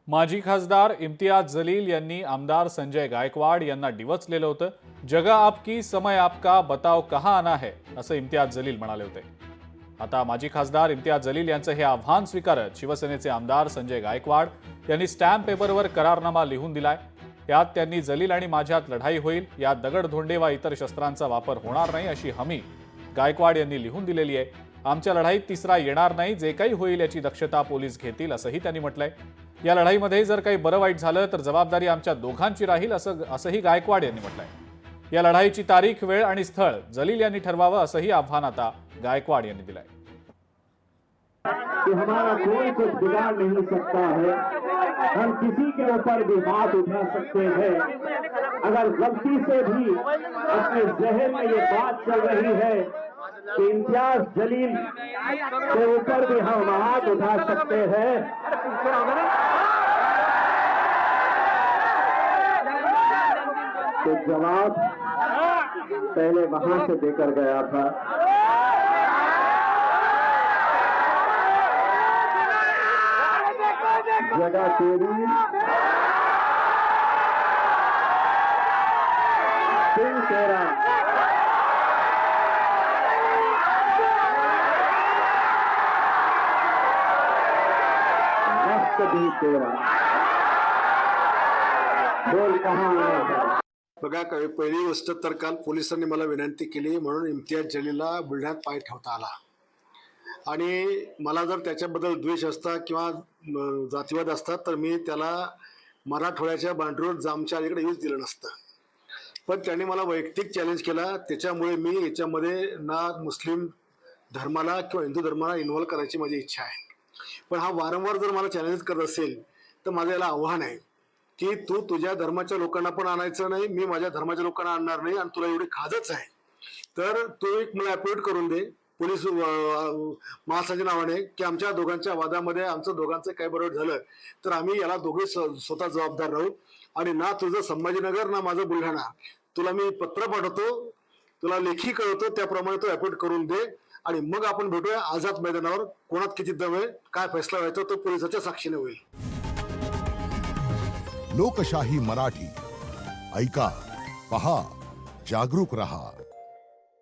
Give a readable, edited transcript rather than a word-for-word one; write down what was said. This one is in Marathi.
माजी खासदार इम्तियाज जलील यांनी आमदार संजय गायकवाड यांना डिवचलेलं होतं। जगा आपकी समय आपका बताव कहां आना है असं इम्तियाज जलील म्हणाले होते। आता माजी खासदार इम्तियाज जलील यांचं हे आव्हान स्वीकारत शिवसेनेचे आमदार संजय गायकवाड यांनी स्टॅम्प पेपरवर करारनामा लिहून दिलाय। यात त्यांनी जलील आणि माझ्यात लढाई होईल, यात दगडधोंडे वा इतर शस्त्रांचा वापर होणार नाही अशी हमी गायकवाड यांनी लिहून दिलेली आहे। आमच्या लढाईत तिसरा येणार नाही, जे काही होईल याची दक्षता पोलीस घेतील असंही त्यांनी म्हटलंय। या लढाईमध्ये जर काही बरं वाईट झालं तर जबाबदारी आमच्या दोघांची राहील असंही गायकवाड यांनी म्हटलंय। या लढाईची तारीख, वेळ आणि स्थळ जलील यांनी ठरवावं असंही आव्हान आता गायकवाड यांनी दिलंय। कि हमारा कोई कुछ बिगाड़ नहीं सकता है, हम किसी के ऊपर भी बात उठा सकते हैं। अगर गलती से भी अपने जहन में ये बात चल रही है कि इम्तियाज जलील के ऊपर भी हम बात उठा सकते हैं, तो जवाब पहले वहां से देकर गया था। जगह तेरी दिल तेरा, वक्त भी तेरा, बोल कहां आया है। बघा, पहिली गोष्ट तर काल पोलिसांनी मला विनंती केली म्हणून इम्तियाज जलीलला बुलढाण्यात पाय ठेवता आला आणि मला जर त्याच्याबद्दल द्वेष असता किंवा जातीवाद असता तर मी त्याला मराठवाड्याच्या बांड्रोड जामच्या अलीकडे येऊच दिलं नसतं। पण त्यांनी मला वैयक्तिक चॅलेंज केला, त्याच्यामुळे मी याच्यामध्ये ना मुस्लिम धर्माला किंवा हिंदू धर्माला इन्व्हॉल्व करायची माझी इच्छा आहे। पण हा वारंवार जर मला चॅलेंज करत असेल तर माझं याला आव्हान आहे की तू तुझ्या धर्माच्या लोकांना पण आणायचं नाही, मी माझ्या धर्माच्या लोकांना आणणार नाही, आणि तुला एवढी खाजच आहे तर तू एक मला अपॉइंट करून दे पोलीस महासंचालकाच्या नावाने की आमच्या दोघांच्या वादामध्ये आमचं दोघांचं काय बरोबर झालं तर आम्ही याला दोघे स्वतः जबाबदार राहू। आणि ना तुझं संभाजीनगर ना माझं बुलढाणा, तुला मी पत्र पाठवतो, तुला लेखी कळवतो, त्याप्रमाणे तो अपॉइंट करून दे आणि मग आपण भेटूया आझाद मैदानावर। कोणात किती दम आहे, काय फैसला व्हायचा तो पोलिसाच्या साक्षीने होईल। लोकशाही मराठी ऐका, पहा, जागरूक रहा।